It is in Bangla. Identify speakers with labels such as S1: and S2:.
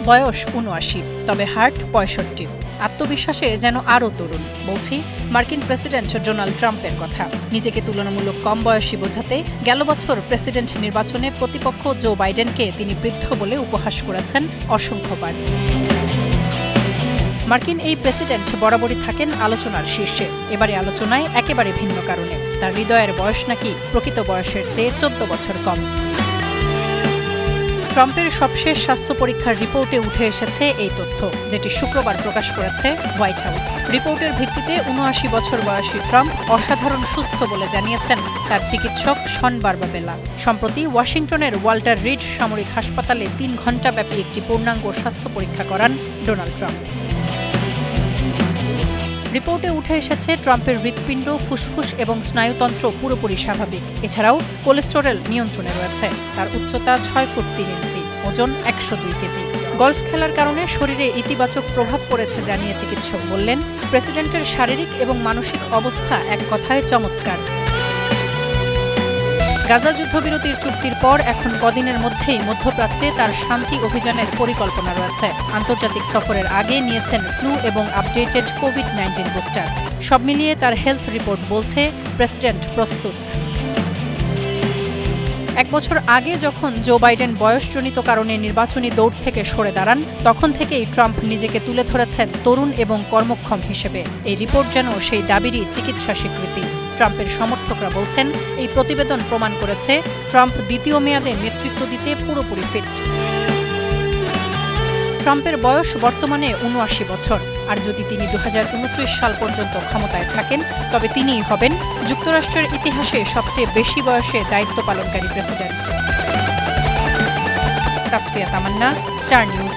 S1: বয়স ৭৯, তবে হার্ট ৬৫। আত্মবিশ্বাসে যেন আরও তরুণ। বলছি মার্কিন প্রেসিডেন্ট ডোনাল্ড ট্রাম্পের কথা। নিজেকে তুলনামূলক কম বয়সী বোঝাতে গেল বছর প্রেসিডেন্ট নির্বাচনে প্রতিপক্ষ জো বাইডেনকে তিনি বৃদ্ধ বলে উপহাস করেছেন অসংখ্যবার। মার্কিন এই প্রেসিডেন্ট বরাবরই থাকেন আলোচনার শীর্ষে। এবারে আলোচনায় একেবারে ভিন্ন কারণে। তার হৃদয়ের বয়স নাকি প্রকৃত বয়সের চেয়ে ১৪ বছর কম। ট্রাম্পের সবশেষ স্বাস্থ্য পরীক্ষার রিপোর্টে উঠে এসেছে এই তথ্য, যেটি শুক্রবার প্রকাশ করেছে হোয়াইট হাউস। রিপোর্টের ভিত্তিতে ৭৯ বছর বয়সী ট্রাম্প অসাধারণ সুস্থ বলে জানিয়েছেন তার চিকিৎসক শন বারবাবেলা। সম্প্রতি ওয়াশিংটনের ওয়াল্টার রিড সামরিক হাসপাতালে ৩ ঘণ্টাব্যাপী একটি পূর্ণাঙ্গ স্বাস্থ্য পরীক্ষা করান ডোনাল্ড ট্রাম্প। রিপোর্টে উঠে এসেছে ট্রাম্পের হৃৎপিণ্ড, ফুসফুস এবং স্নায়ুতন্ত্র পুরোপুরি স্বাভাবিক। এছাড়াও কোলেস্টেরল নিয়ন্ত্রণে রয়েছে। তার উচ্চতা ৬ ফুট ৩ ইঞ্চি, ওজন ১০২ কেজি। গলফ খেলার কারণে শরীরে ইতিবাচক প্রভাব পড়েছে জানিয়ে চিকিৎসক বললেন, প্রেসিডেন্টের শারীরিক এবং মানসিক অবস্থা এক কথায় চমৎকার। গাজা যুদ্ধবিরতির চুক্তির পর এখন কদিনের মধ্যেই মধ্যপ্রাচ্যে তার শান্তি অভিযানের পরিকল্পনা রয়েছে। আন্তর্জাতিক সফরের আগে নিয়েছেন ফ্লু এবং আপডেটেড কোভিড-১৯ বুস্টার। সব মিলিয়ে তার হেলথ রিপোর্ট বলছে প্রেসিডেন্ট প্রস্তুত। ১ বছর আগে যখন জো বাইডেন বয়সজনিত কারণে নির্বাচনী দৌড় থেকে সরে দাঁড়ান, তখন থেকেই ট্রাম্প নিজেকে তুলে ধরেছেন তরুণ এবং কর্মক্ষম হিসেবে। এই রিপোর্ট যেন সেই দাবিরই চিকিৎসা স্বীকৃতি। ট্রাম্পের সমর্থকরা বলছেন, এই প্রতিবেদন প্রমাণ করেছে ট্রাম্প দ্বিতীয় মেয়াদে নেতৃত্ব দিতে পুরোপুরি ফিট। ট্রাম্পের বয়স বর্তমানে ৭৯ বছর। আর যদি তিনি ২০২৯ সাল পর্যন্ত ক্ষমতায় থাকেন, তবে তিনিই হবেন যুক্তরাষ্ট্রের ইতিহাসে সবচেয়ে বেশি বয়সে দায়িত্ব পালনকারী প্রেসিডেন্ট। তাসফিয়া তামান্না, স্টার নিউজ।